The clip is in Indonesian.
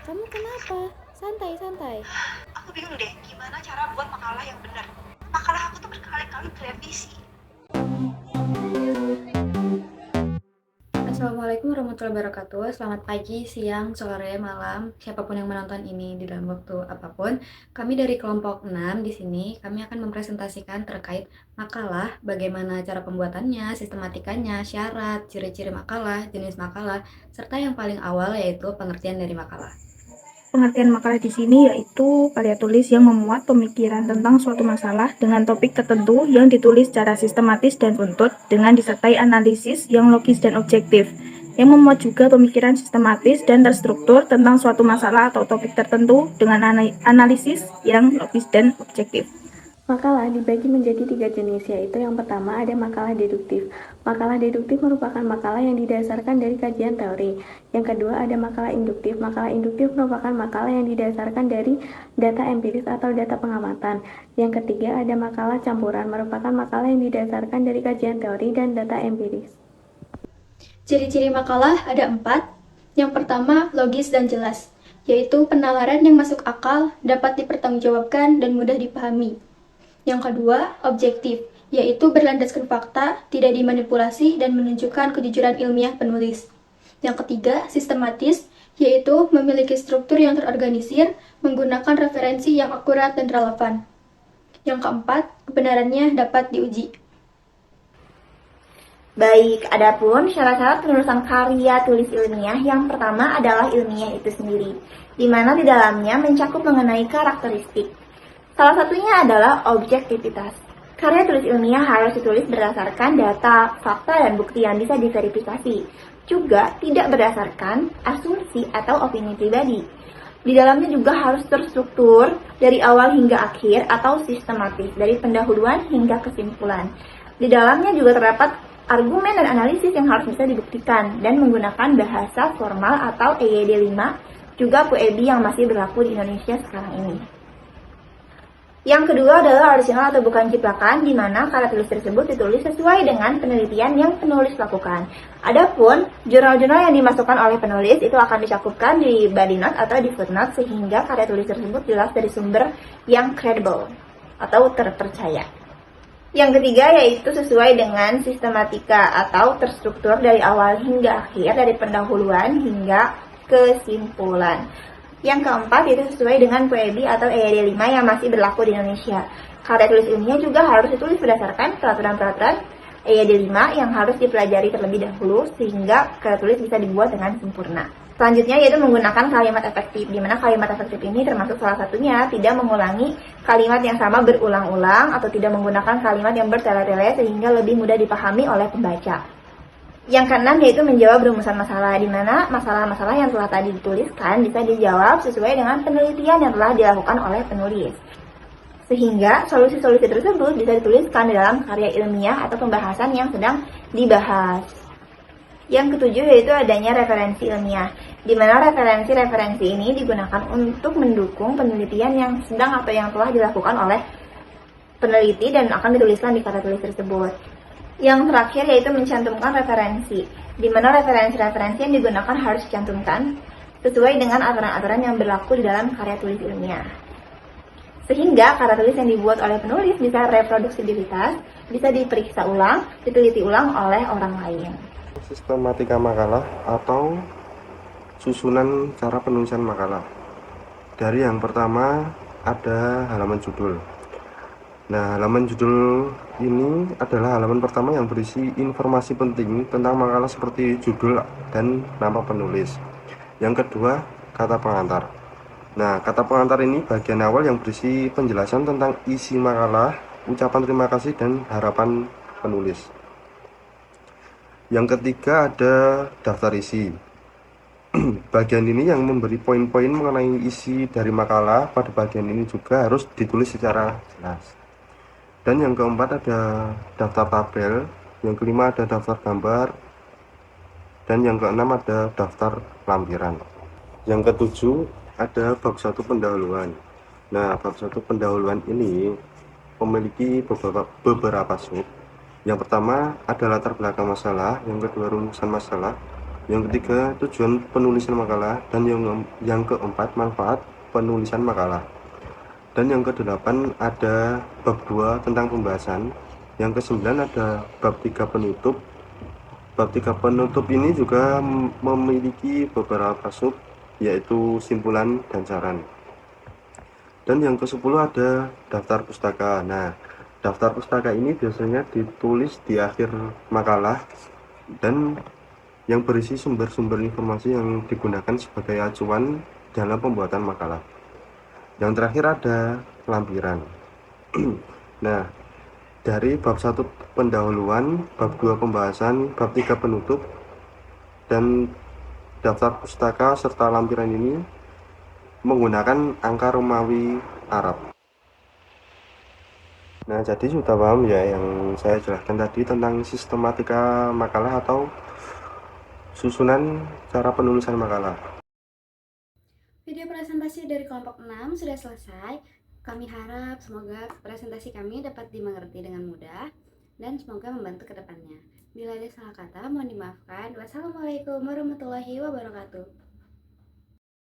Kamu kenapa? Santai, santai. Aku bingung deh, gimana cara buat makalah yang benar. Makalah aku tuh berkali-kali direvisi. Assalamualaikum warahmatullahi wabarakatuh. Selamat pagi, siang, sore, malam, siapapun yang menonton ini di dalam waktu apapun. Kami dari kelompok 6 di sini, kami akan mempresentasikan terkait makalah, bagaimana cara pembuatannya, sistematikanya, syarat, ciri-ciri makalah, jenis makalah, serta yang paling awal yaitu pengertian dari makalah. Pengertian makalah di sini yaitu karya tulis yang memuat pemikiran tentang suatu masalah dengan topik tertentu yang ditulis secara sistematis dan runtut dengan disertai analisis yang logis dan objektif, yang memuat juga pemikiran sistematis dan terstruktur tentang suatu masalah atau topik tertentu dengan analisis yang logis dan objektif. Makalah dibagi menjadi 3 jenis, yaitu yang pertama ada makalah deduktif. Makalah deduktif merupakan makalah yang didasarkan dari kajian teori. Yang kedua ada makalah induktif. Makalah induktif merupakan makalah yang didasarkan dari data empiris atau data pengamatan. Yang ketiga ada makalah campuran, merupakan makalah yang didasarkan dari kajian teori dan data empiris. Ciri-ciri makalah ada 4. Yang pertama, logis dan jelas, yaitu penalaran yang masuk akal, dapat dipertanggungjawabkan, dan mudah dipahami. Yang kedua, objektif, yaitu berlandaskan fakta, tidak dimanipulasi, dan menunjukkan kejujuran ilmiah penulis. Yang ketiga, sistematis, yaitu memiliki struktur yang terorganisir, menggunakan referensi yang akurat dan relevan. Yang keempat, kebenarannya dapat diuji. Baik, adapun syarat-syarat penulisan karya tulis ilmiah yang pertama adalah ilmiah itu sendiri, di mana di dalamnya mencakup mengenai karakteristik. Salah satunya adalah objektivitas. Karya tulis ilmiah harus ditulis berdasarkan data, fakta, dan bukti yang bisa diverifikasi. Juga tidak berdasarkan asumsi atau opini pribadi. Di dalamnya juga harus terstruktur dari awal hingga akhir atau sistematis, dari pendahuluan hingga kesimpulan. Di dalamnya juga terdapat argumen dan analisis yang harus bisa dibuktikan dan menggunakan bahasa formal atau EYD 5, juga PUEB yang masih berlaku di Indonesia sekarang ini. Yang kedua adalah orisinal atau bukan ciplakan, di mana karya tulis tersebut ditulis sesuai dengan penelitian yang penulis lakukan. Adapun jurnal-jurnal yang dimasukkan oleh penulis itu akan dicakupkan di body note atau di footnote sehingga karya tulis tersebut jelas dari sumber yang credible atau terpercaya. Yang ketiga yaitu sesuai dengan sistematika atau terstruktur dari awal hingga akhir, dari pendahuluan hingga kesimpulan. Yang keempat yaitu sesuai dengan PUEB atau EYD 5 yang masih berlaku di Indonesia. Karya tulis ilmiah juga harus ditulis berdasarkan peraturan-peraturan EYD 5 yang harus dipelajari terlebih dahulu sehingga karya tulis bisa dibuat dengan sempurna. Selanjutnya yaitu menggunakan kalimat efektif, di mana kalimat efektif ini termasuk salah satunya tidak mengulangi kalimat yang sama berulang-ulang atau tidak menggunakan kalimat yang bertele-tele sehingga lebih mudah dipahami oleh pembaca. Yang keenam yaitu menjawab rumusan masalah, di mana masalah-masalah yang telah tadi dituliskan bisa dijawab sesuai dengan penelitian yang telah dilakukan oleh penulis. Sehingga solusi-solusi tersebut bisa dituliskan di dalam karya ilmiah atau pembahasan yang sedang dibahas. Yang ketujuh yaitu adanya referensi ilmiah, di mana referensi-referensi ini digunakan untuk mendukung penelitian yang sedang atau yang telah dilakukan oleh peneliti dan akan dituliskan di karya tulis tersebut. Yang terakhir yaitu mencantumkan referensi, di mana referensi-referensi yang digunakan harus dicantumkan sesuai dengan aturan-aturan yang berlaku di dalam karya tulis ilmiah. Sehingga karya tulis yang dibuat oleh penulis bisa reproduksibilitas, bisa diperiksa ulang, diteliti ulang oleh orang lain. Sistematika makalah atau susunan cara penulisan makalah. Dari yang pertama ada halaman judul. Nah, halaman judul ini adalah halaman pertama yang berisi informasi penting tentang makalah seperti judul dan nama penulis. Yang kedua, kata pengantar. Nah, kata pengantar ini bagian awal yang berisi penjelasan tentang isi makalah, ucapan terima kasih, dan harapan penulis. Yang ketiga ada daftar isi. Bagian ini yang memberi poin-poin mengenai isi dari makalah. Pada bagian ini juga harus ditulis secara jelas. Dan yang keempat ada daftar tabel, yang kelima ada daftar gambar, dan yang keenam ada daftar lampiran. Yang ketujuh ada bab 1 pendahuluan. Nah, bab 1 pendahuluan ini memiliki beberapa sub. Yang pertama ada latar belakang masalah, yang kedua rumusan masalah, Yang ketiga, tujuan penulisan makalah. Dan yang keempat, manfaat penulisan makalah. Dan yang kedelapan ada bab 2 tentang pembahasan. Yang kesembilan ada bab 3 penutup. Bab 3 penutup ini juga memiliki beberapa sub, yaitu simpulan dan saran. Dan yang ke-10 ada daftar pustaka. Nah, daftar pustaka ini biasanya ditulis di akhir makalah dan yang berisi sumber-sumber informasi yang digunakan sebagai acuan dalam pembuatan makalah. Yang terakhir ada lampiran. Nah, dari bab 1 pendahuluan, bab 2 pembahasan, bab 3 penutup, dan daftar pustaka serta lampiran ini menggunakan angka Romawi Arab. Nah, jadi sudah paham ya yang saya jelaskan tadi tentang sistematika makalah atau susunan cara penulisan makalah. Video presentasi dari kelompok 6 sudah selesai. Kami harap semoga presentasi kami dapat dimengerti dengan mudah dan semoga membantu ke depannya. Bila ada salah kata, mohon dimaafkan. Wassalamualaikum warahmatullahi wabarakatuh.